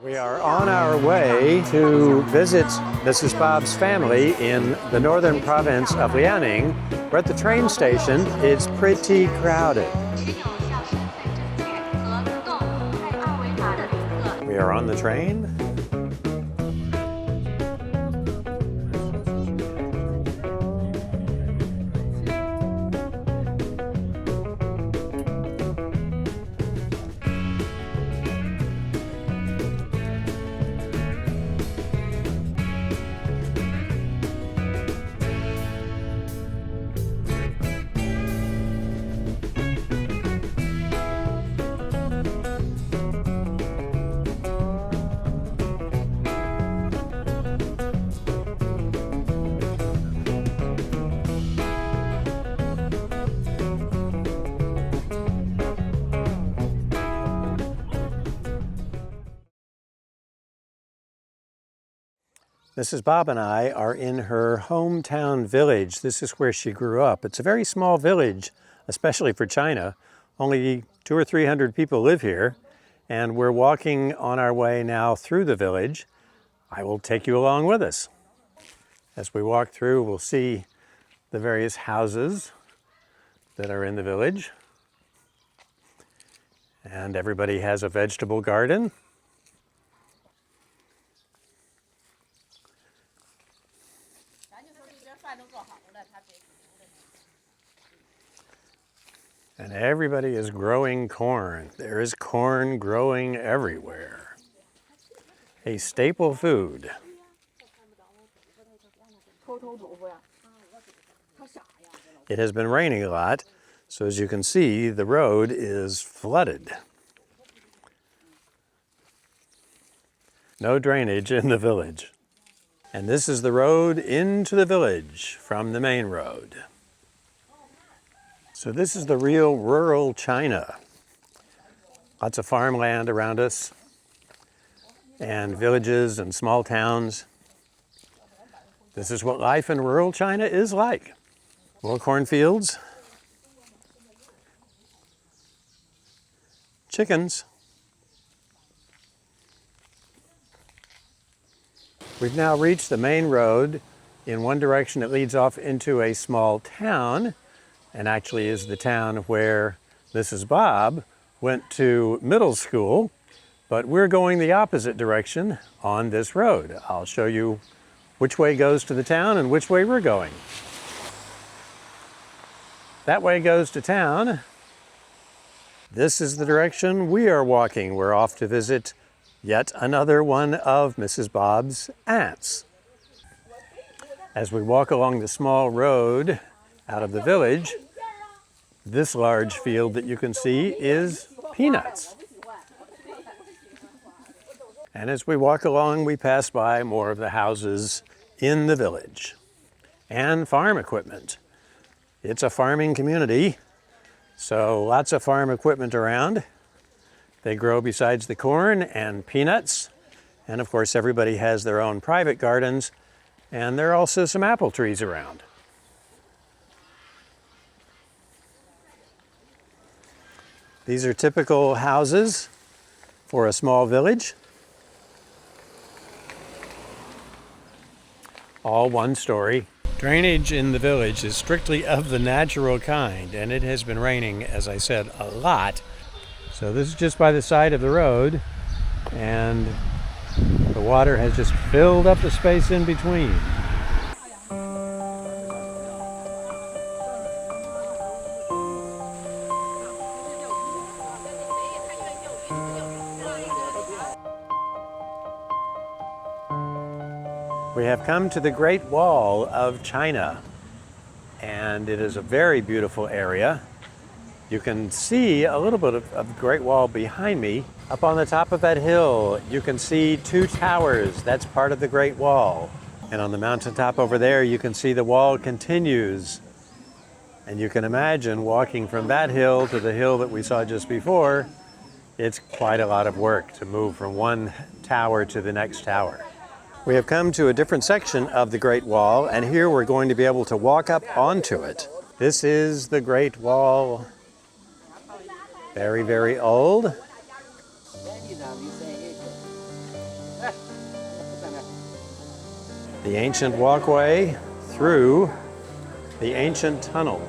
We are on our way to visit Mrs. Bob's family in the northern province of Liaoning. We're at the train station. It's pretty crowded. We are on the train. Mrs. Bob and I are in her hometown village. This is where she grew up. It's a very small village, especially for China. Only 200 or 300 people live here, and we're walking on our way now through the village. I will take you along with us. As we walk through, we'll see the various houses that are in the village. And everybody has a vegetable garden. And everybody is growing corn. There is corn growing everywhere. A staple food. It has been raining a lot, so as you can see, the road is flooded. No drainage in the village. And this is the road into the village from the main road. So this is the real rural China. Lots of farmland around us, and villages and small towns. This is what life in rural China is like. More cornfields, chickens. We've now reached the main road. In one direction, it leads off into a small town, and actually is the town where Mrs. Bob went to middle school, but we're going the opposite direction on this road. I'll show you which way goes to the town and which way we're going. That way goes to town. This is the direction we are walking. We're off to visit yet another one of Mrs. Bob's aunts. As we walk along the small road out of the village, this large field that you can see is peanuts. And as we walk along, we pass by more of the houses in the village and farm equipment. It's a farming community, so lots of farm equipment around. They grow besides the corn and peanuts, and of course everybody has their own private gardens, and there are also some apple trees around. These are typical houses for a small village. All one story. Drainage in the village is strictly of the natural kind, and it has been raining, as I said, a lot. So this is just by the side of the road, and the water has just filled up the space in between. We have come to the Great Wall of China, and it is a very beautiful area. You can see a little bit of the Great Wall behind me. Up on the top of that hill, you can see two towers. That's part of the Great Wall. And on the mountaintop over there, you can see the wall continues. And you can imagine walking from that hill to the hill that we saw just before. It's quite a lot of work to move from one tower to the next tower. We have come to a different section of the Great Wall, and here we're going to be able to walk up onto it. This is the Great Wall. Very, very old. The ancient walkway through the ancient tunnel.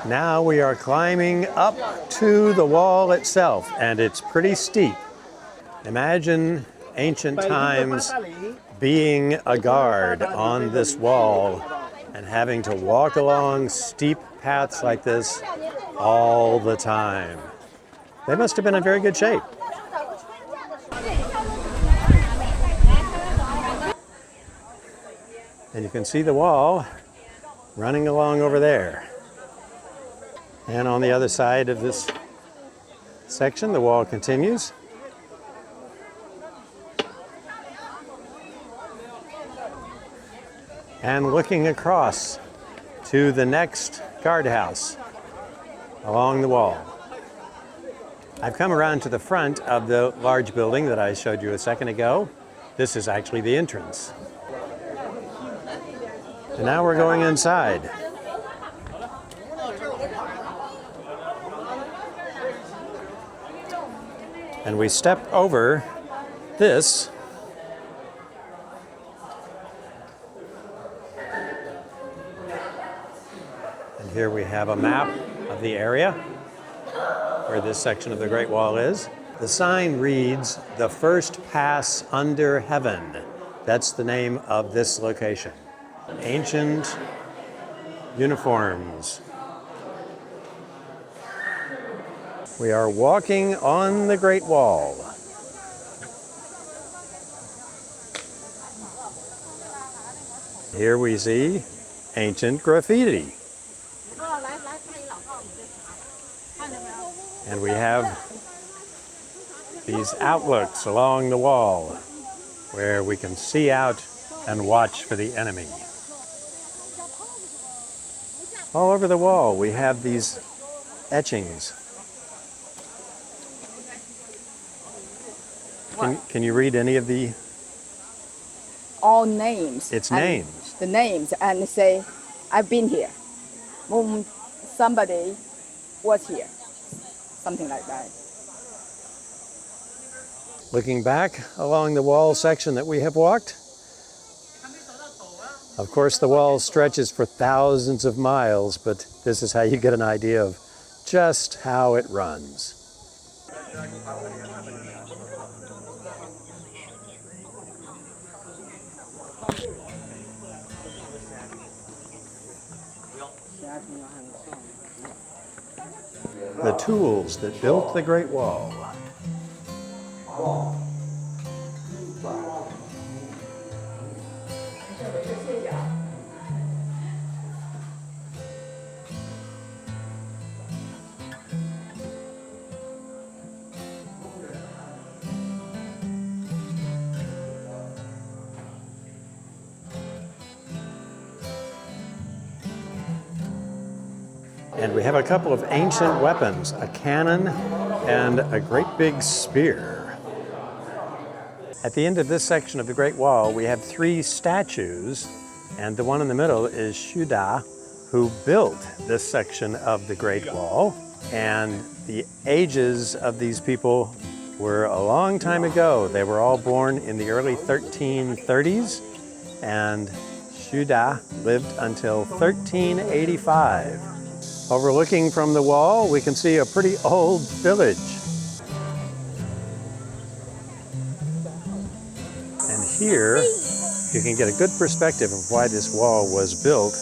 Now we are climbing up to the wall itself, and it's pretty steep. Imagine ancient times being a guard on this wall and having to walk along steep paths like this all the time. They must have been in very good shape. And you can see the wall running along over there. And on the other side of this section, the wall continues. And looking across to the next guardhouse along the wall. I've come around to the front of the large building that I showed you a second ago. This is actually the entrance. And now we're going inside. And we step over this. And here we have a map of the area where this section of the Great Wall is. The sign reads, "The first pass under heaven." That's the name of this location. Ancient uniforms. We are walking on the Great Wall. Here we see ancient graffiti. And we have these outlooks along the wall where we can see out and watch for the enemy. All over the wall we have these etchings. Can you read any of the? All names. It's names. The names, and say, I've been here. Somebody was here. Something like that. Looking back along the wall section that we have walked, of course the wall stretches for thousands of miles, but this is how you get an idea of just how it runs. The tools that built the Great Wall. And we have a couple of ancient weapons, a cannon and a great big spear. At the end of this section of the Great Wall, we have three statues, and the one in the middle is Shuda, who built this section of the Great Wall. And the ages of these people were a long time ago. They were all born in the early 1330s, and Shuda lived until 1385. Overlooking from the wall, we can see a pretty old village. And here, you can get a good perspective of why this wall was built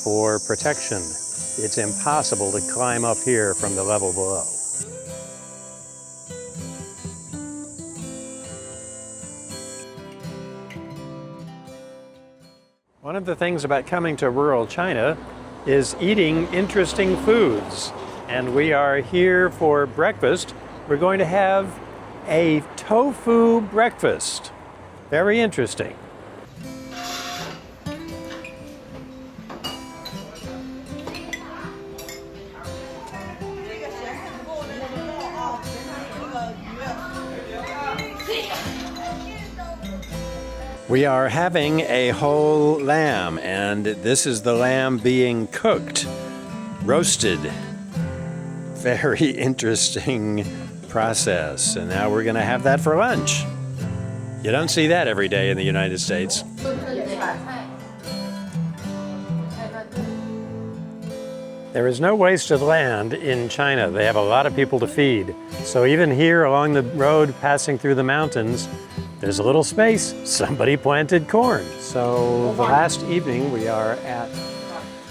for protection. It's impossible to climb up here from the level below. One of the things about coming to rural China is eating interesting foods. And we are here for breakfast. We're going to have a tofu breakfast. Very interesting. We are having a whole lamb, and this is the lamb being cooked, roasted. Very interesting process. And now we're going to have that for lunch. You don't see that every day in the United States. There is no wasted land in China. They have a lot of people to feed. So even here along the road passing through the mountains, there's a little space. Somebody planted corn. So the last evening we are at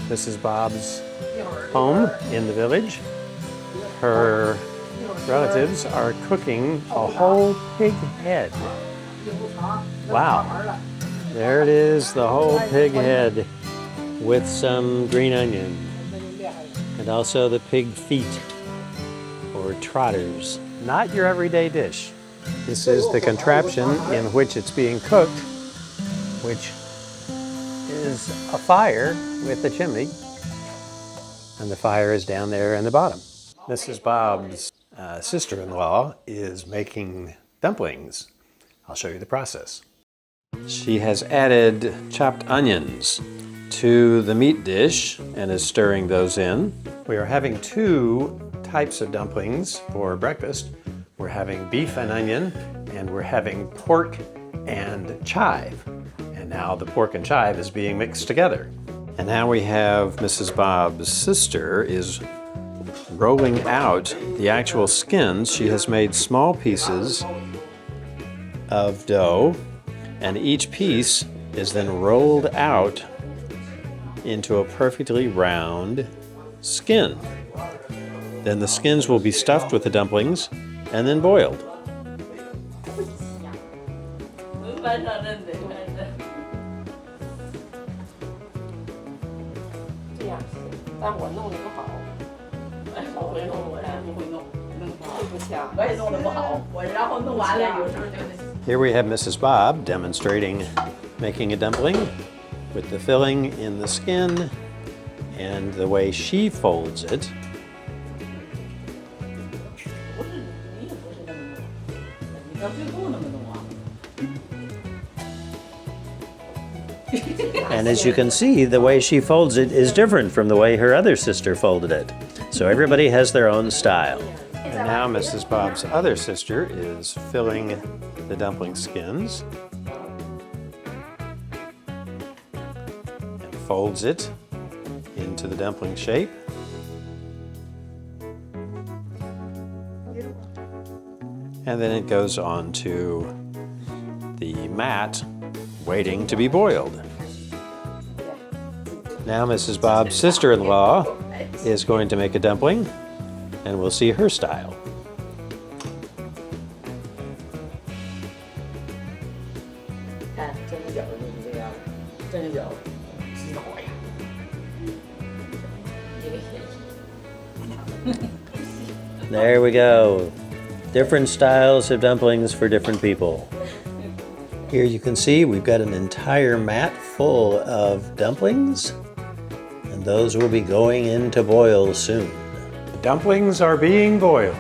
Mrs. Bob's home in the village. Her relatives are cooking a whole pig head. Wow. There it is, the whole pig head with some green onion. And also the pig feet, or trotters. Not your everyday dish. This is the contraption in which it's being cooked, which is a fire with a chimney. And the fire is down there in the bottom. Mrs. Bob's sister-in-law is making dumplings. I'll show you the process. She has added chopped onions to the meat dish and is stirring those in. We are having two types of dumplings for breakfast. We're having beef and onion, and we're having pork and chive. And now the pork and chive is being mixed together. And now we have Mrs. Bob's sister is rolling out the actual skins. She has made small pieces of dough, and each piece is then rolled out into a perfectly round skin. Then the skins will be stuffed with the dumplings and then boiled. Here we have Mrs. Bob demonstrating making a dumpling with the filling in the skin and the way she folds it. And as you can see, the way she folds it is different from the way her other sister folded it. So everybody has their own style. And now Mrs. Bob's other sister is filling the dumpling skins and folds it into the dumpling shape. And then it goes on to the mat waiting to be boiled. Now Mrs. Bob's sister-in-law is going to make a dumpling, and we'll see her style. There we go. Different styles of dumplings for different people. Here you can see we've got an entire mat full of dumplings, and those will be going in to boil soon. The dumplings are being boiled.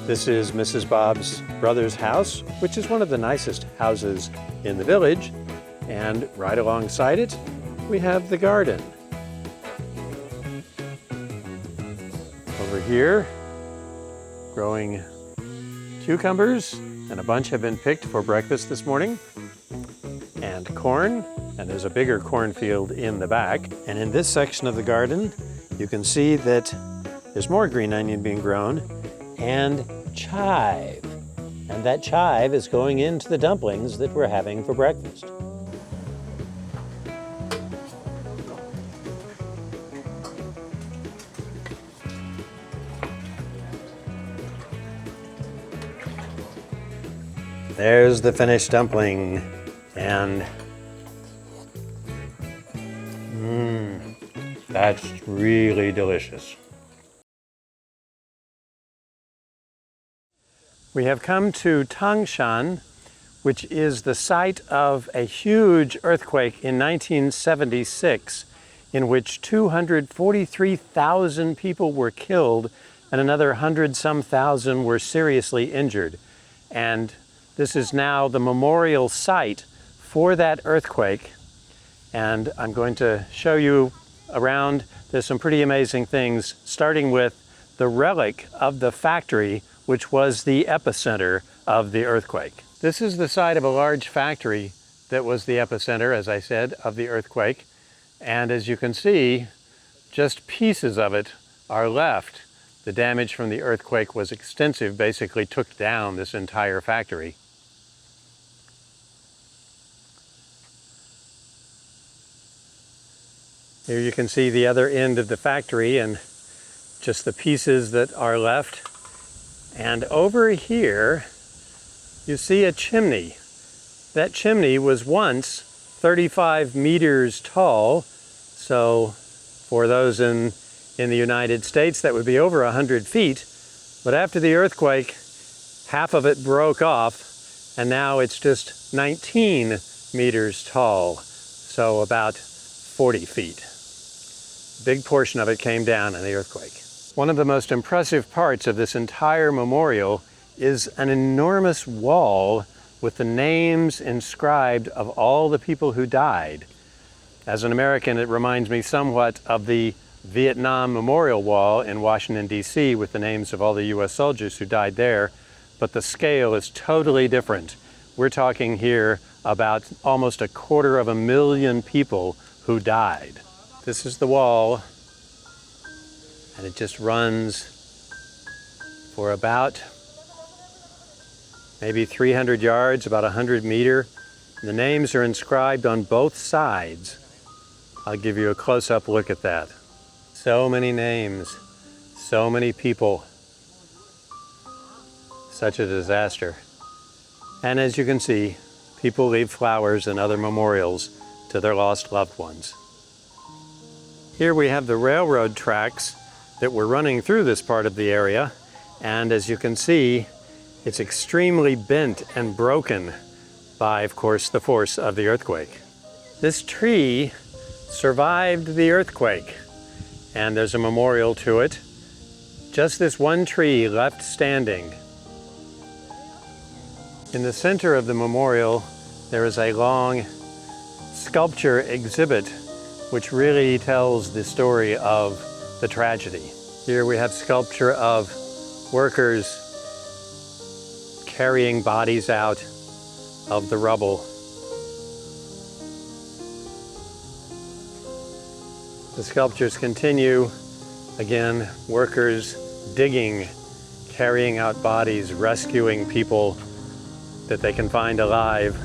This is Mrs. Bob's brother's house, which is one of the nicest houses in the village. And right alongside it, we have the garden. Over here, growing cucumbers, and a bunch have been picked for breakfast this morning, and corn, and there's a bigger cornfield in the back. And in this section of the garden, you can see that there's more green onion being grown, and chive. And that chive is going into the dumplings that we're having for breakfast. There's the finished dumpling, and that's really delicious. We have come to Tangshan, which is the site of a huge earthquake in 1976, in which 243,000 people were killed and another 100-some thousand were seriously injured. And this is now the memorial site for that earthquake. And I'm going to show you around. There's some pretty amazing things, starting with the relic of the factory, which was the epicenter of the earthquake. This is the site of a large factory that was the epicenter, as I said, of the earthquake. And as you can see, just pieces of it are left. The damage from the earthquake was extensive, basically took down this entire factory. Here you can see the other end of the factory and just the pieces that are left. And over here, you see a chimney. That chimney was once 35 meters tall. So for those in the United States, that would be over 100 feet. But after the earthquake, half of it broke off, and now it's just 19 meters tall, so about 40 feet. A big portion of it came down in the earthquake. One of the most impressive parts of this entire memorial is an enormous wall with the names inscribed of all the people who died. As an American, it reminds me somewhat of the Vietnam Memorial Wall in Washington, D.C., with the names of all the U.S. soldiers who died there, but the scale is totally different. We're talking here about almost 250,000 people who died. This is the wall, and it just runs for about maybe 300 yards, about 100 meters. The names are inscribed on both sides. I'll give you a close-up look at that. So many names, so many people. Such a disaster. And as you can see, people leave flowers and other memorials to their lost loved ones. Here we have the railroad tracks that were running through this part of the area. And as you can see, it's extremely bent and broken by, of course, the force of the earthquake. This tree survived the earthquake, and there's a memorial to it. Just this one tree left standing. In the center of the memorial, there is a long sculpture exhibit which really tells the story of the tragedy. Here we have sculpture of workers carrying bodies out of the rubble. The sculptures continue. Again, workers digging, carrying out bodies, rescuing people that they can find alive.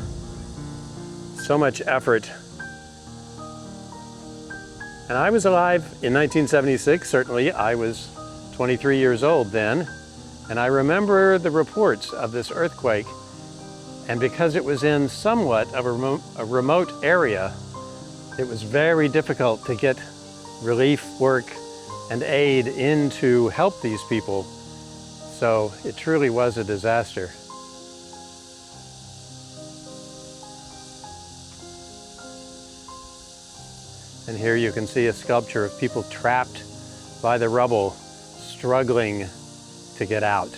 So much effort. And I was alive in 1976, certainly. I was 23 years old then. And I remember the reports of this earthquake. And because it was in somewhat of a remote area, it was very difficult to get relief work and aid in to help these people. So it truly was a disaster. And here you can see a sculpture of people trapped by the rubble, struggling to get out.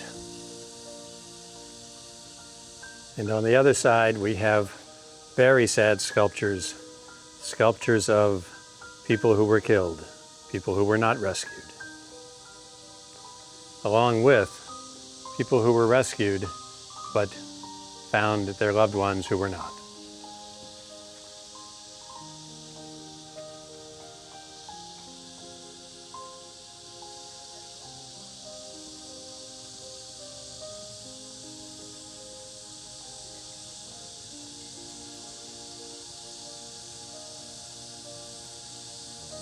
And on the other side, we have very sad sculptures, sculptures of people who were killed, people who were not rescued, along with people who were rescued but found their loved ones who were not.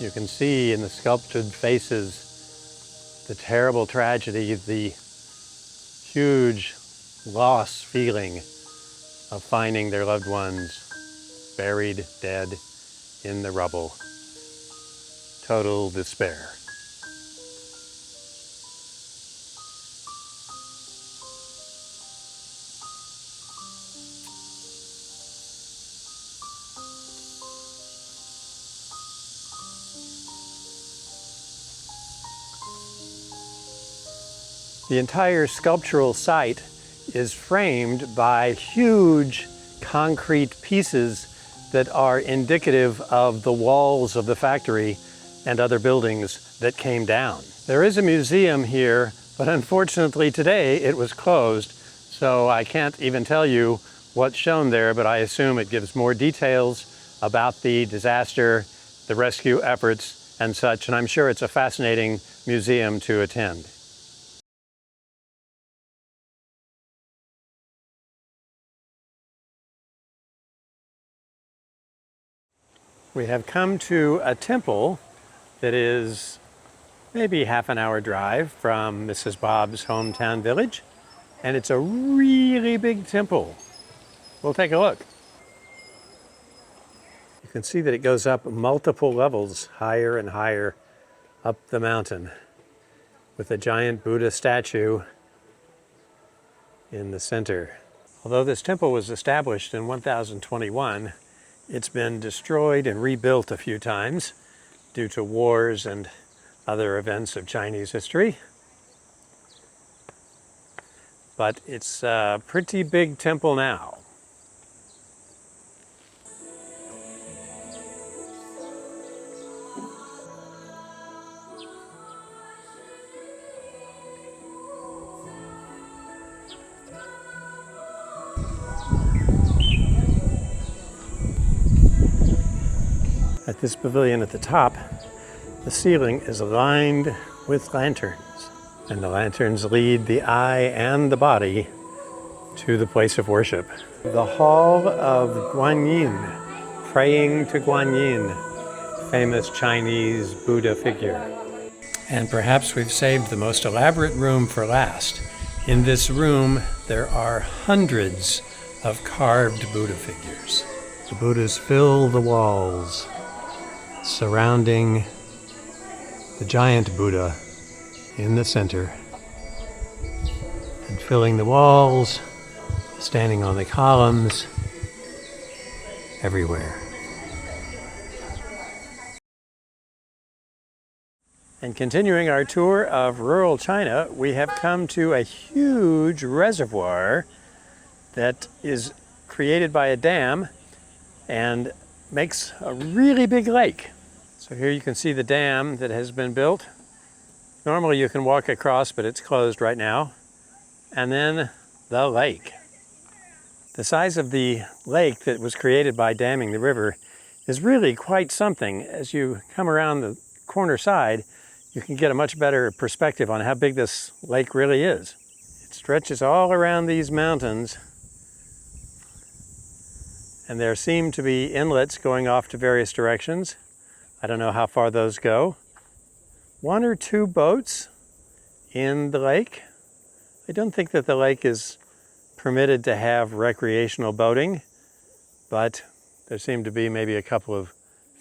You can see in the sculptured faces the terrible tragedy, the huge loss feeling of finding their loved ones buried, dead in the rubble. Total despair. The entire sculptural site is framed by huge concrete pieces that are indicative of the walls of the factory and other buildings that came down. There is a museum here, but unfortunately today it was closed, so I can't even tell you what's shown there, but I assume it gives more details about the disaster, the rescue efforts, and such, and I'm sure it's a fascinating museum to attend. We have come to a temple that is maybe half an hour drive from Mrs. Bob's hometown village, and it's a really big temple. We'll take a look. You can see that it goes up multiple levels, higher and higher up the mountain, with a giant Buddha statue in the center. Although this temple was established in 1021, it's been destroyed and rebuilt a few times due to wars and other events of Chinese history. But it's a pretty big temple now. At this pavilion at the top, the ceiling is lined with lanterns, and the lanterns lead the eye and the body to the place of worship. The Hall of Guanyin, praying to Guanyin, famous Chinese Buddha figure. And perhaps we've saved the most elaborate room for last. In this room, there are hundreds of carved Buddha figures. The Buddhas fill the walls, surrounding the giant Buddha in the center, and filling the walls, standing on the columns, everywhere. And continuing our tour of rural China, we have come to a huge reservoir that is created by a dam and makes a really big lake. So here you can see the dam that has been built. Normally you can walk across, but it's closed right now. And then the lake. The size of the lake that was created by damming the river is really quite something. As you come around the corner side, you can get a much better perspective on how big this lake really is. It stretches all around these mountains, and there seem to be inlets going off to various directions. I don't know how far those go. One or two boats in the lake. I don't think that the lake is permitted to have recreational boating, but there seem to be maybe a couple of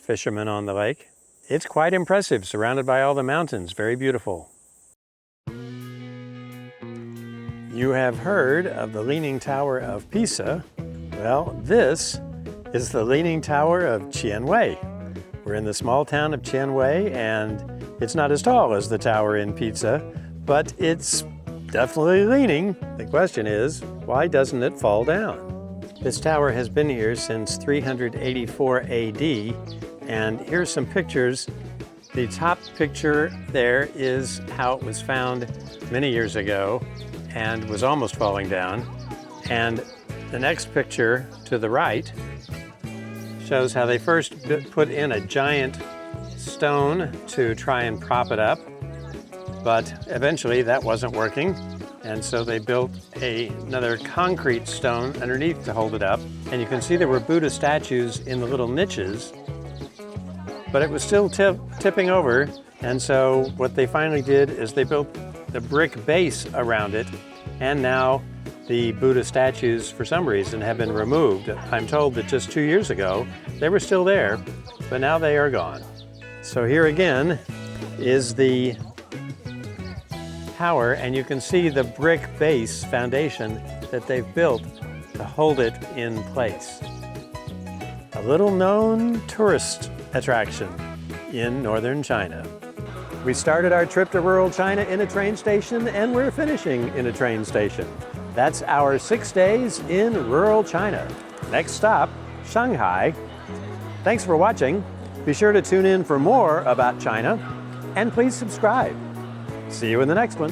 fishermen on the lake. It's quite impressive, surrounded by all the mountains, very beautiful. You have heard of the Leaning Tower of Pisa. Well, this is the Leaning Tower of Qianwei. We're in the small town of Qianwei, and it's not as tall as the tower in Pisa, but it's definitely leaning. The question is, why doesn't it fall down? This tower has been here since 384 AD, and here's some pictures. The top picture there is how it was found many years ago and was almost falling down. And the next picture to the right shows how they first put in a giant stone to try and prop it up, but eventually that wasn't working, and so they built another concrete stone underneath to hold it up. And you can see there were Buddha statues in the little niches, but it was still tipping over, and so what they finally did is they built the brick base around it, and now the Buddha statues, for some reason, have been removed. I'm told that just 2 years ago, they were still there, but now they are gone. So here again is the tower, and you can see the brick base foundation that they've built to hold it in place. A little known tourist attraction in northern China. We started our trip to rural China in a train station, and we're finishing in a train station. That's our 6 days in rural China. Next stop, Shanghai. Thanks for watching. Be sure to tune in for more about China, and please subscribe. See you in the next one.